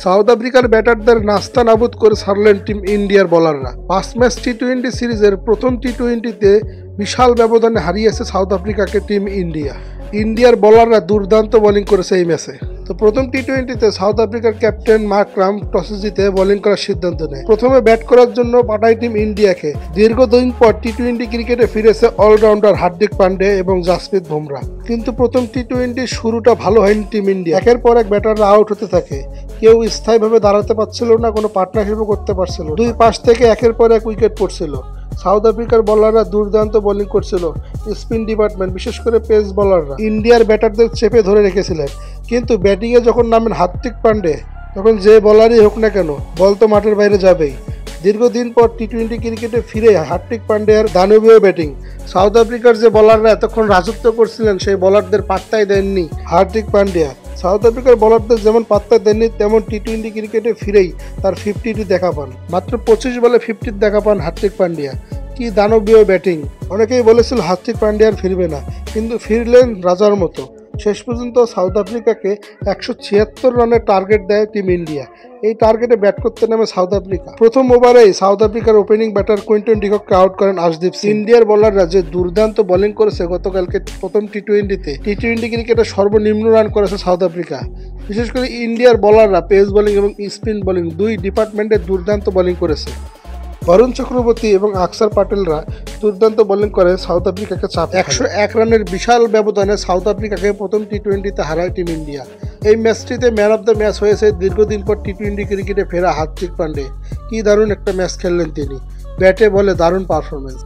South আফ্রিকার ব্যাটারদের নাস্তানাবুদ করে ছাড়লেন টিম ইন্ডিয়ার বোলাররা। 5 ম্যাচ টি-20 সিরিজের প্রথম টি-20তে বিশাল ব্যবধানে হারিয়েছে সাউথ আফ্রিকাকে টিম ইন্ডিয়া। ইন্ডিয়ার বোলাররা দুর্দান্ত বোলিং করেছে এই ম্যাচে। তো প্রথম টি-20তে সাউথ আফ্রিকার ক্যাপ্টেন মার্করাম টসে জিতে বোলিং করার সিদ্ধান্ত নেয়। প্রথমে ব্যাট করার জন্য পাঠায় টিম ইন্ডিয়াকে। দীর্ঘদিন পর টি-20 ক্রিকেটে ফিরেছে অলরাউন্ডার হার্দিক পান্ডে এবং জাসপ্রীত বুমরাহ। কিন্তু প্রথম টি-20 শুরুটা ভালো হয়নি টিম ইন্ডিয়া। একের পর এক ব্যাটাররা আউট হতে থাকে। কেউ স্থায়ীভাবে দাঁড়াতে পারছিল না, কোনো পার্টনারশিপও করতে পারছিল। দুই পাশ থেকে একের পর এক উইকেট পড়ছিল। সাউথ আফ্রিকার বোলাররা দুর্দান্ত বোলিং করছিল। স্পিন ডিপার্টমেন্ট, বিশেষ করে পেস বোলাররা ইন্ডিয়ার ব্যাটারদের চেপে ধরে রেখেছিলেন। কিন্তু ব্যাটিংয়ে যখন নামেন হার্দিক পান্ডে, তখন যে বোলারই হোক না কেন, বল তো মাঠের বাইরে যাবেই। দীর্ঘদিন পর টি-20 ক্রিকেটে ফিরে হার্দিক পান্ডের দানবীয় ব্যাটিং। সাউথ আফ্রিকার যে বোলাররা এতক্ষণ রাজত্ব করছিলেন, সেই বোলারদের পাত্তাই দেননি হার্দিক পান্ডিয়া। সাউথ আফ্রিকার বোলারদের যেমন পাত্তা দেননি, তেমন টি-20 ক্রিকেটে ফিরেই তার 50টি দেখা পান। মাত্র 25 বলে 50 দেখা পান হার্দিক পান্ডিয়া। কি দানবীয় ব্যাটিং! অনেকেই বলেছিল হার্দিক পান্ডিয়া আর ফিরবে না, কিন্তু ফিরলেন রাজার মতো। শেষ পর্যন্ত সাউথ আফ্রিকাকে 176 রানের টার্গেট দেয় টিম ইন্ডিয়া। এই টার্গেটে ব্যাট করতে নামে সাউথ আফ্রিকা। প্রথম ওভারেই সাউথ আফ্রিকার ওপেনিং ব্যাটার কুইন্টন ডিকককে আউট করেন আশদীপ সিং। ইন্ডিয়ার বোলাররা যে দুর্দান্ত বোলিং করেছে গতকালকে প্রথম টি-20তে, টি-20 ক্রিকেটে সর্বনিম্ন রান করেছে সাউথ আফ্রিকা। বিশেষ করে ইন্ডিয়ার বোলাররা পেস বোলিং এবং স্পিন বোলিং দুই ডিপার্টমেন্টে দুর্দান্ত বোলিং করেছে। বরুণ চক্রবর্তী এবং আকসার প্যাটেলরা দুর্দান্ত বোলিং করে সাউথ আফ্রিকাকে চাপ। 101 রানের বিশাল ব্যবধানে সাউথ আফ্রিকাকে প্রথম টি-20তে হারায় টিম ইন্ডিয়া। এই ম্যাচটিতে ম্যান অফ দ্য ম্যাচ হয়েছে দীর্ঘদিন পর টি-20 ক্রিকেটে ফেরা হার্দিক পান্ডে। কি দারুণ একটা ম্যাচ খেললেন তিনি, ব্যাটে বলে দারুণ পারফরমেন্স।